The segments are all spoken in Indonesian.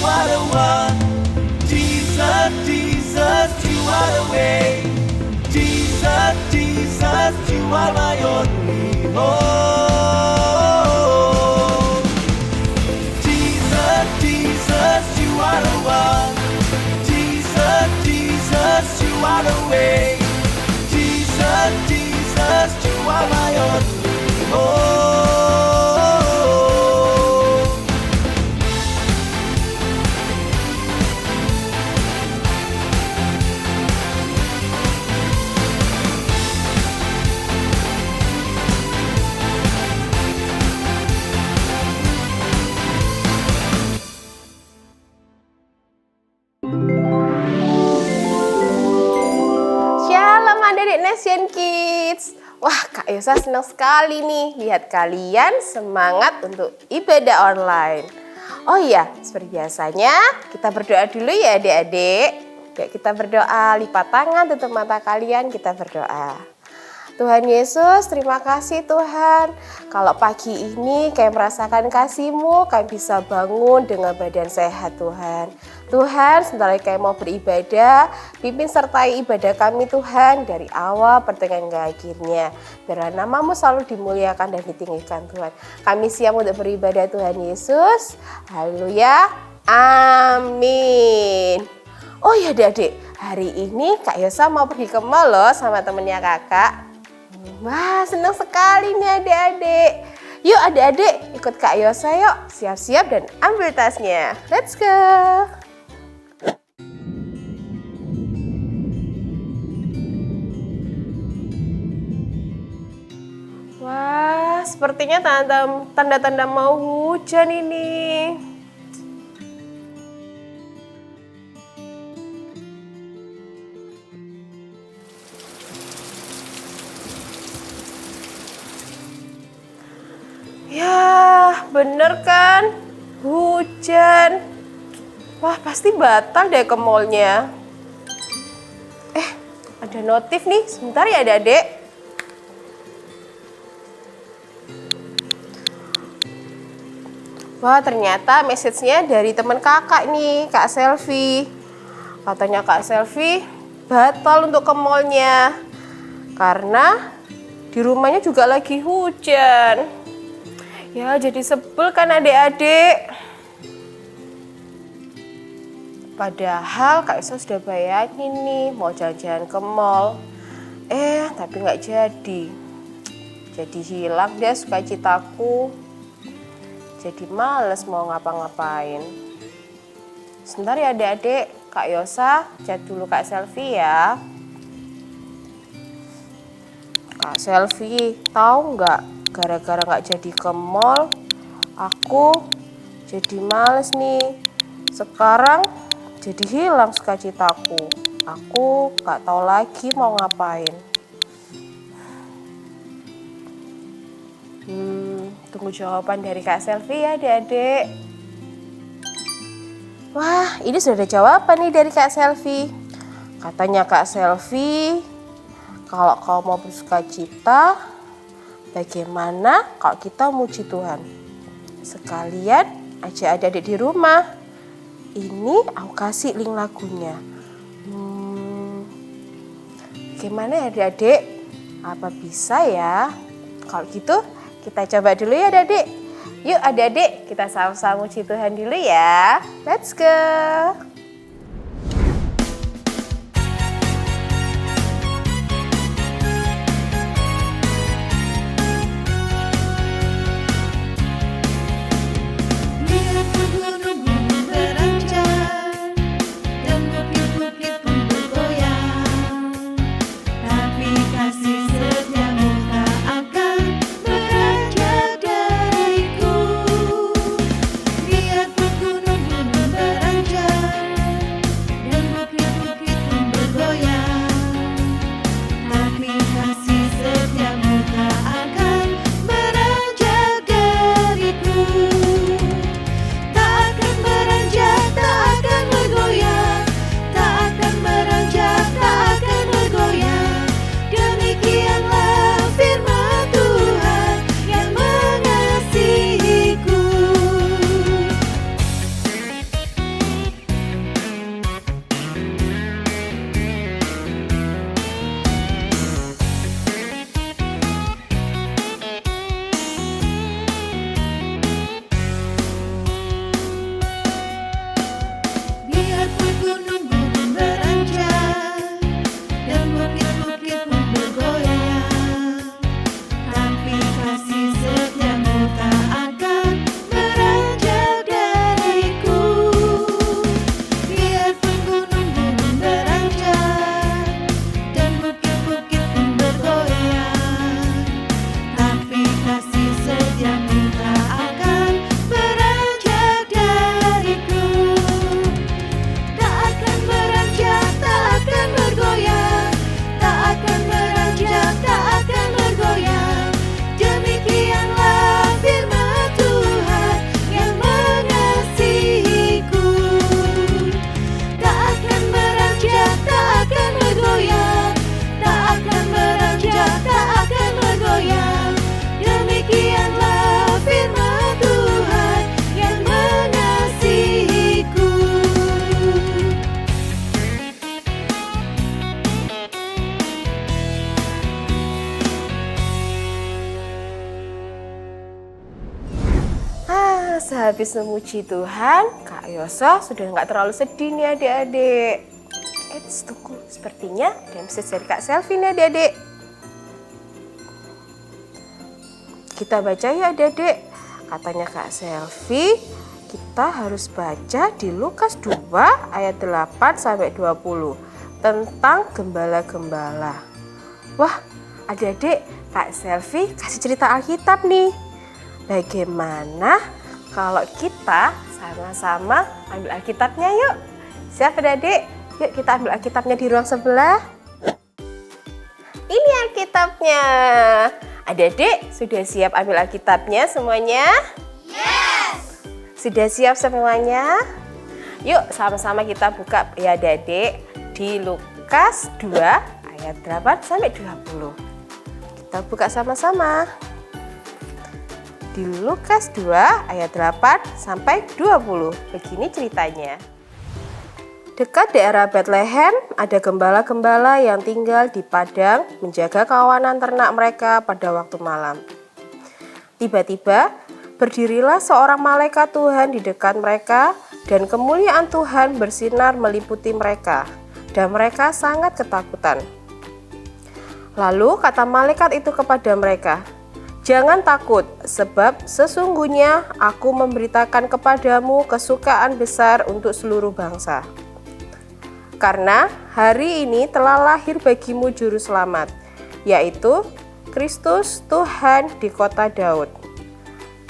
are the one. Jesus, Jesus, you are the way. Jesus, Jesus, you are my only hope. Jesus, Jesus, you are the one. Jesus, Jesus, you are the way. Jesus, Jesus, you are my only hope. Shalom adik-adik Nation Kids. Wah, Kak Yosa senang sekali nih lihat kalian semangat untuk ibadah online. Oh iya, seperti biasanya kita berdoa dulu ya adik-adik. Yuk kita berdoa, lipat tangan, tutup mata kalian, kita berdoa. Tuhan Yesus, terima kasih Tuhan. Kalau pagi ini kami merasakan kasih-Mu, kami bisa bangun dengan badan sehat Tuhan. Tuhan, sebentar lagi kami mau beribadah, pimpin sertai ibadah kami Tuhan dari awal pertengahan hingga akhirnya. Biar nama-Mu selalu dimuliakan dan ditinggikan Tuhan. Kami siap untuk beribadah Tuhan Yesus. Haleluya. Amin. Oh ya adik-adik, hari ini Kak Yosa mau pergi ke mall loh sama temennya kakak. Wah, senang sekali nih adik-adik. Yuk adik-adik, ikut Kak Yosa yuk. Siap-siap dan ambil tasnya. Let's go. Wah, sepertinya tanda-tanda mau hujan ini. Ya, bener kan? Hujan. Wah, pasti batal deh ke mallnya. Ada notif nih. Sebentar ya adik-adik. Wah, ternyata message-nya dari teman kakak nih, Kak Selvi. Katanya Kak Selvi batal untuk ke mallnya. Karena di rumahnya juga lagi hujan. Ya, jadi sebel kan adik-adik. Padahal Kak Isa sudah bayangin nih mau jalan-jalan ke mall. Tapi nggak jadi. Jadi hilang deh sukacitaku. Jadi males mau ngapa-ngapain. Sebentar ya adik-adik, Kak Yosa chat dulu Kak Selvi ya. Kak Selvi, tahu nggak? Gara-gara nggak jadi ke mall, aku jadi males nih. Sekarang jadi hilang sukacitaku. Aku nggak tahu lagi mau ngapain. Tunggu jawaban dari Kak Selvi ya adik-adik. Wah, ini sudah ada jawaban nih dari Kak Selvi. Katanya Kak Selvi, kalau kau mau bersukacita, bagaimana kalau kita muji Tuhan? Sekalian aja adik-adik di rumah. Ini aku kasih link lagunya. Gimana ya adik-adik? Apa bisa ya? Kalau gitu kita coba dulu ya adik-adik. Yuk adik-adik kita sama-sama muji Tuhan dulu ya. Let's go. Biar gunung-gunung beranjak habis memuji Tuhan, Kak Yosa sudah nggak terlalu sedih nih adik-adik. Tunggu, sepertinya ada message dari Kak Selvi nih adik-adik. Kita baca ya adik-adik. Katanya Kak Selvi, kita harus baca di Lukas 2 ayat 8 sampai 20 tentang gembala-gembala. Wah, adik-adik, Kak Selvi kasih cerita Alkitab nih. Bagaimana kalau kita sama-sama ambil Alkitabnya yuk? Siap adik-adik? Yuk kita ambil Alkitabnya di ruang sebelah. Ini Alkitabnya. Adik-adik sudah siap ambil Alkitabnya semuanya? Yes! Sudah siap semuanya? Yuk sama-sama kita buka ya adik-adik di Lukas 2 ayat 8 sampai 20. Kita buka sama-sama. Di Lukas 2 ayat 8 sampai 20. Begini ceritanya. Dekat daerah Bethlehem ada gembala-gembala yang tinggal di padang menjaga kawanan ternak mereka pada waktu malam. Tiba-tiba berdirilah seorang malaikat Tuhan di dekat mereka dan kemuliaan Tuhan bersinar meliputi mereka dan mereka sangat ketakutan. Lalu kata malaikat itu kepada mereka, "Jangan takut, sebab sesungguhnya aku memberitakan kepadamu kesukaan besar untuk seluruh bangsa. Karena hari ini telah lahir bagimu juru selamat, yaitu Kristus Tuhan di kota Daud.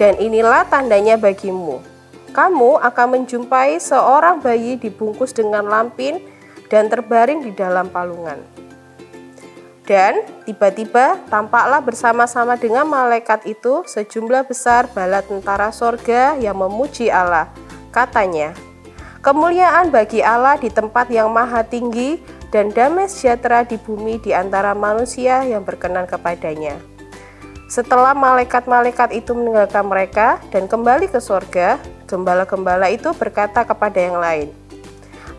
Dan inilah tandanya bagimu, kamu akan menjumpai seorang bayi dibungkus dengan lampin dan terbaring di dalam palungan." Dan tiba-tiba tampaklah bersama-sama dengan malaikat itu sejumlah besar bala tentara sorga yang memuji Allah. Katanya, "Kemuliaan bagi Allah di tempat yang maha tinggi dan damai sejahtera di bumi di antara manusia yang berkenan kepadanya." Setelah malaikat-malaikat itu meninggalkan mereka dan kembali ke sorga, gembala-gembala itu berkata kepada yang lain,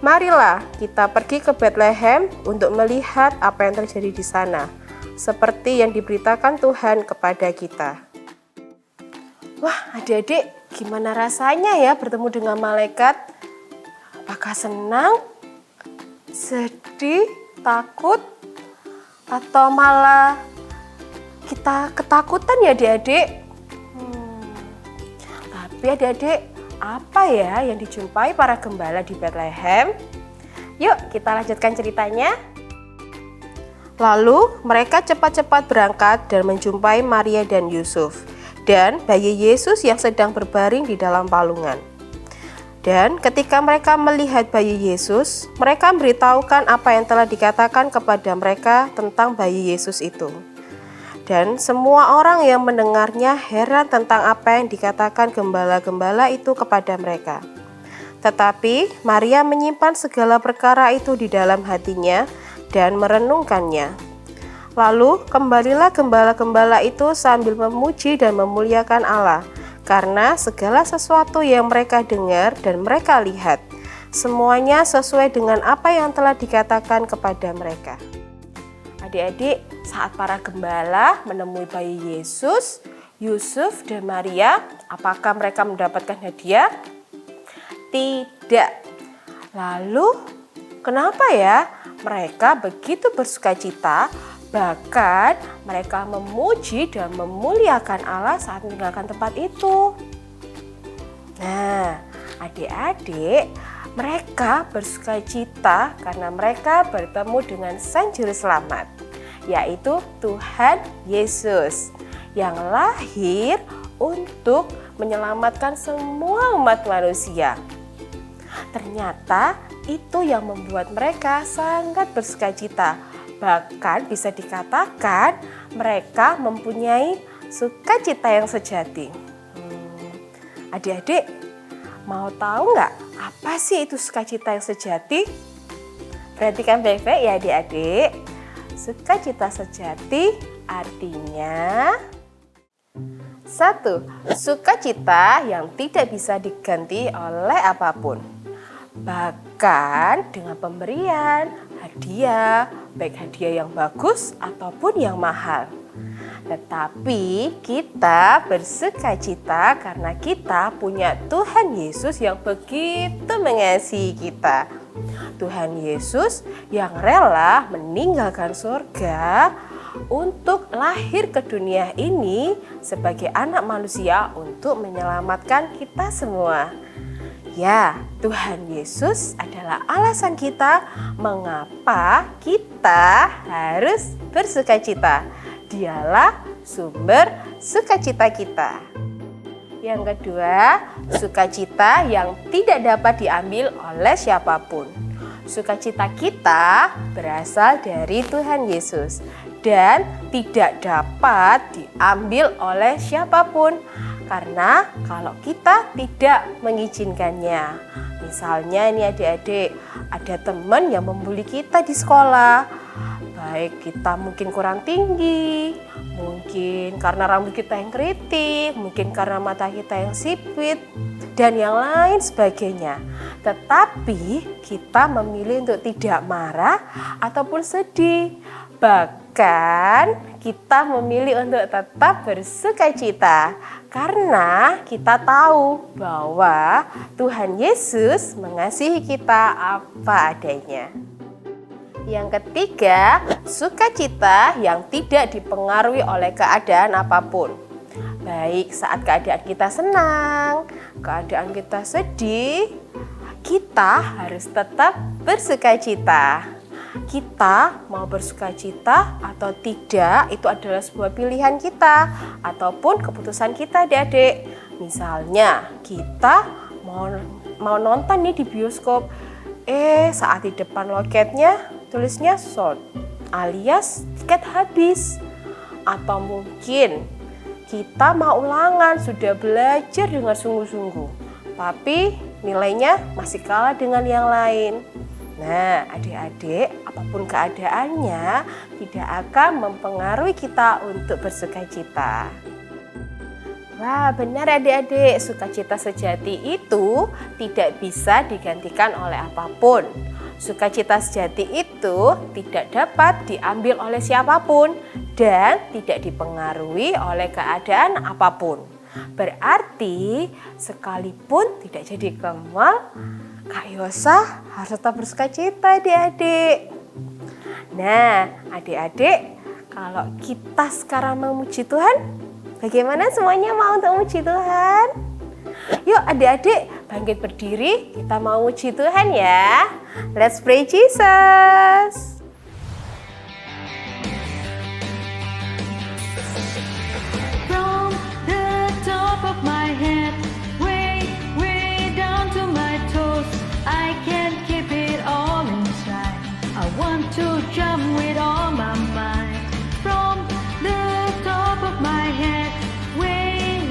"Marilah kita pergi ke Bethlehem untuk melihat apa yang terjadi di sana, seperti yang diberitakan Tuhan kepada kita." Wah, adik-adik, gimana rasanya ya bertemu dengan malaikat? Apakah senang, sedih, takut, atau malah kita ketakutan ya adik-adik? Tapi adik-adik, apa ya yang dijumpai para gembala di Bethlehem? Yuk kita lanjutkan ceritanya. Lalu mereka cepat-cepat berangkat dan menjumpai Maria dan Yusuf dan bayi Yesus yang sedang berbaring di dalam palungan. Dan ketika mereka melihat bayi Yesus, mereka memberitahukan apa yang telah dikatakan kepada mereka tentang bayi Yesus itu. Dan semua orang yang mendengarnya heran tentang apa yang dikatakan gembala-gembala itu kepada mereka. Tetapi Maria menyimpan segala perkara itu di dalam hatinya dan merenungkannya. Lalu kembalilah gembala-gembala itu sambil memuji dan memuliakan Allah, karena segala sesuatu yang mereka dengar dan mereka lihat, semuanya sesuai dengan apa yang telah dikatakan kepada mereka. Adik-adik, saat para gembala menemui bayi Yesus, Yusuf dan Maria, apakah mereka mendapatkan hadiah? Tidak. Lalu, kenapa ya mereka begitu bersukacita, bahkan mereka memuji dan memuliakan Allah saat meninggalkan tempat itu? Nah, adik-adik, mereka bersukacita karena mereka bertemu dengan Sang Juru Selamat, yaitu Tuhan Yesus yang lahir untuk menyelamatkan semua umat manusia. Ternyata itu yang membuat mereka sangat bersukacita. Bahkan bisa dikatakan mereka mempunyai sukacita yang sejati. Adik-adik, mau tahu nggak apa sih itu sukacita yang sejati? Perhatikan baik-baik ya adik-adik. Sukacita sejati artinya 1. Sukacita yang tidak bisa diganti oleh apapun. Bahkan dengan pemberian hadiah, baik hadiah yang bagus ataupun yang mahal. Tetapi kita bersukacita karena kita punya Tuhan Yesus yang begitu mengasihi kita. Tuhan Yesus yang rela meninggalkan surga untuk lahir ke dunia ini sebagai anak manusia untuk menyelamatkan kita semua. Ya, Tuhan Yesus adalah alasan kita mengapa kita harus bersukacita. Dialah sumber sukacita kita. Yang kedua, sukacita yang tidak dapat diambil oleh siapapun. Sukacita kita berasal dari Tuhan Yesus dan tidak dapat diambil oleh siapapun. Karena kalau kita tidak mengizinkannya. Misalnya nih adik-adik, ada teman yang membuli kita di sekolah. Baik kita mungkin kurang tinggi, mungkin karena rambut kita yang keriting, mungkin karena mata kita yang sipit, dan yang lain sebagainya. Tetapi kita memilih untuk tidak marah ataupun sedih. Bahkan kita memilih untuk tetap bersukacita karena kita tahu bahwa Tuhan Yesus mengasihi kita apa adanya. Yang ketiga, sukacita yang tidak dipengaruhi oleh keadaan apapun. Baik saat keadaan kita senang, keadaan kita sedih, kita harus tetap bersukacita. Kita mau bersukacita atau tidak itu adalah sebuah pilihan kita ataupun keputusan kita adik-adik. Misalnya kita mau nonton nih di bioskop, saat di depan loketnya tulisnya sold alias tiket habis. Atau mungkin kita mau ulangan, sudah belajar dengan sungguh-sungguh tapi nilainya masih kalah dengan yang lain. Nah, adik-adik, apapun keadaannya tidak akan mempengaruhi kita untuk bersukacita. Wah, benar adik-adik, sukacita sejati itu tidak bisa digantikan oleh apapun. Sukacita sejati itu tidak dapat diambil oleh siapapun dan tidak dipengaruhi oleh keadaan apapun. Berarti sekalipun tidak jadi ke mall, Kak Yosa harus tetap bersukacita adik-adik. Nah, adik-adik, kalau kita sekarang memuji Tuhan, bagaimana semuanya mau untuk memuji Tuhan? Yuk adik-adik, bangkit berdiri, kita mau memuji Tuhan ya. Let's pray Jesus. From the top of my head, way down to my toes, I can't keep it all inside. I want to jump with all my might. From the top of my head, way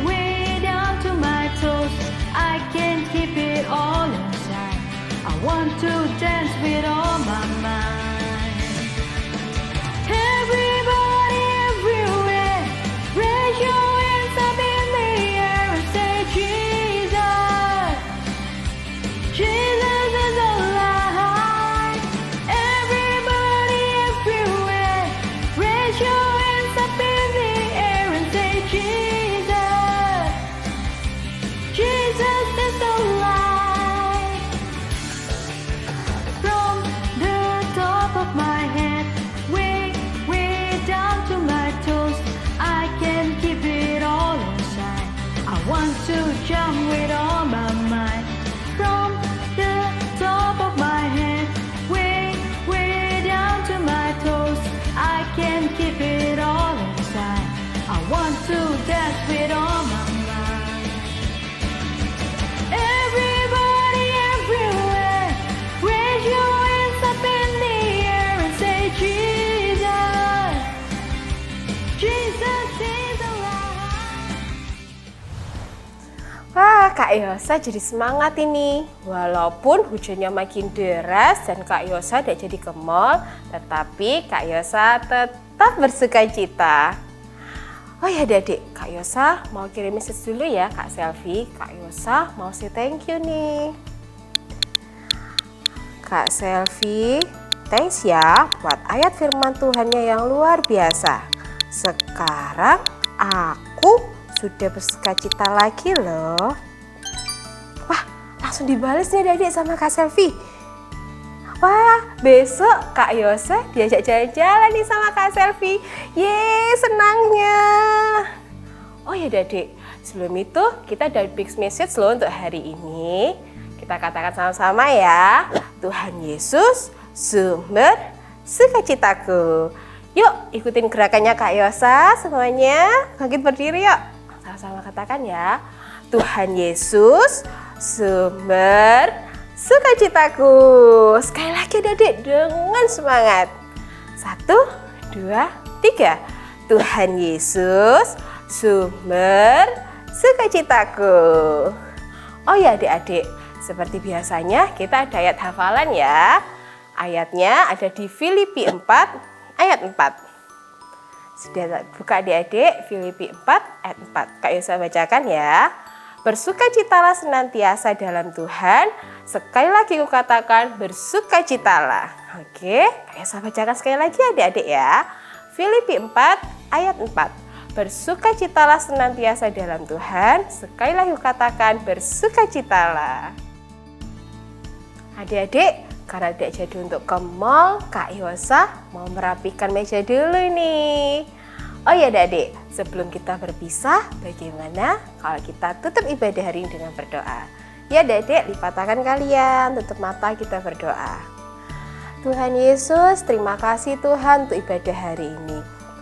down to my toes, I can't keep it all inside. I want to dance with all my mind. Everybody everywhere, raise your hands up in the air and say Jesus. Jesus is alive. Everybody everywhere, raise your hands up in the air and say Jesus. Jesus is alive. From the top of my head, way down to my toes, I can't keep it all inside. I want to jump with all my might. From the top of my head, way down to my toes, I can't keep it all inside. I want to dance with all my might. Everybody everywhere, raise your hands up in the air and say Jesus. Jesus is alive. Wah, Kak Yosa jadi semangat ini. Walaupun hujannya makin deras dan Kak Yosa tidak jadi ke mall, tetapi Kak Yosa tetap bersukacita. Oh ya adik-adik, Kak Yosa mau kirim message dulu ya Kak Selvi. Kak Yosa mau say thank you nih. Kak Selvi, thanks ya buat ayat firman Tuhannya yang luar biasa. Sekarang aku sudah bersukacita lagi loh. Wah, langsung dibales nih adik-adik sama Kak Selvi. Wah, besok Kak Yose diajak jalan-jalan nih sama Kak Selvi. Yeay, senangnya. Oh ya adik, sebelum itu kita ada big message loh untuk hari ini. Kita katakan sama-sama ya. Tuhan Yesus, sumber sukacitaku. Yuk, ikutin gerakannya Kak Yosa semuanya. Bangkit berdiri yuk. Sama-sama katakan ya. Tuhan Yesus, sumber sukacitaku. Sekali lagi adik dengan semangat. 1, 2, 3. Tuhan Yesus, sumber sukacitaku. Oh ya adik-adik, seperti biasanya kita ada ayat hafalan ya. Ayatnya ada di Filipi 4 ayat 4. Sudah buka adik-adik Filipi 4 ayat 4. Kak Yosa bacakan ya. Bersukacitalah senantiasa dalam Tuhan. Sekali lagi kukatakan bersukacitalah. Oke, Kak Yosa bacakan sekali lagi adik-adik ya. Filipi 4 ayat 4. Bersukacitalah senantiasa dalam Tuhan. Sekali lagi kukatakan bersukacitalah. Adik-adik, karena adik jadi untuk ke mall, Kak Yosa mau merapikan meja dulu nih. Oh ya adik, sebelum kita berpisah, bagaimana kalau kita tutup ibadah hari ini dengan berdoa? Ya adik, lipat tangan kalian, tutup mata, kita berdoa. Tuhan Yesus, terima kasih Tuhan untuk ibadah hari ini.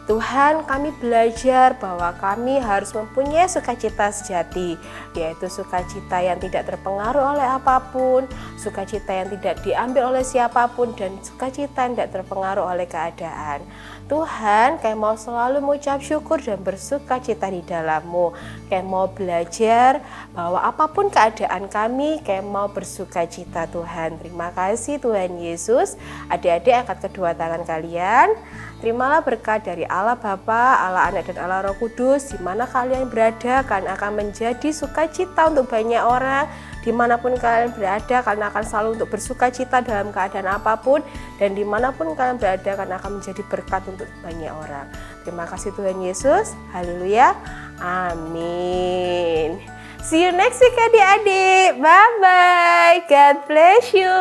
Tuhan, kami belajar bahwa kami harus mempunyai sukacita sejati, yaitu sukacita yang tidak terpengaruh oleh apapun, sukacita yang tidak diambil oleh siapapun, dan sukacita yang tidak terpengaruh oleh keadaan. Tuhan, kami mau selalu mengucap syukur dan bersukacita di dalam-Mu. Kami mau belajar bahwa apapun keadaan kami, kami mau bersukacita Tuhan. Terima kasih Tuhan Yesus. Adik-adik angkat kedua tangan kalian. Terimalah berkat dari Allah Bapa, Allah Anak dan Allah Roh Kudus. Di mana kalian berada, kalian akan menjadi sukacita untuk banyak orang. Dimanapun kalian berada, kalian akan selalu untuk bersukacita dalam keadaan apapun. Dan dimanapun kalian berada, kalian akan menjadi berkat untuk banyak orang. Terima kasih Tuhan Yesus. Haleluya. Amin. See you next week adik-adik. Bye-bye. God bless you.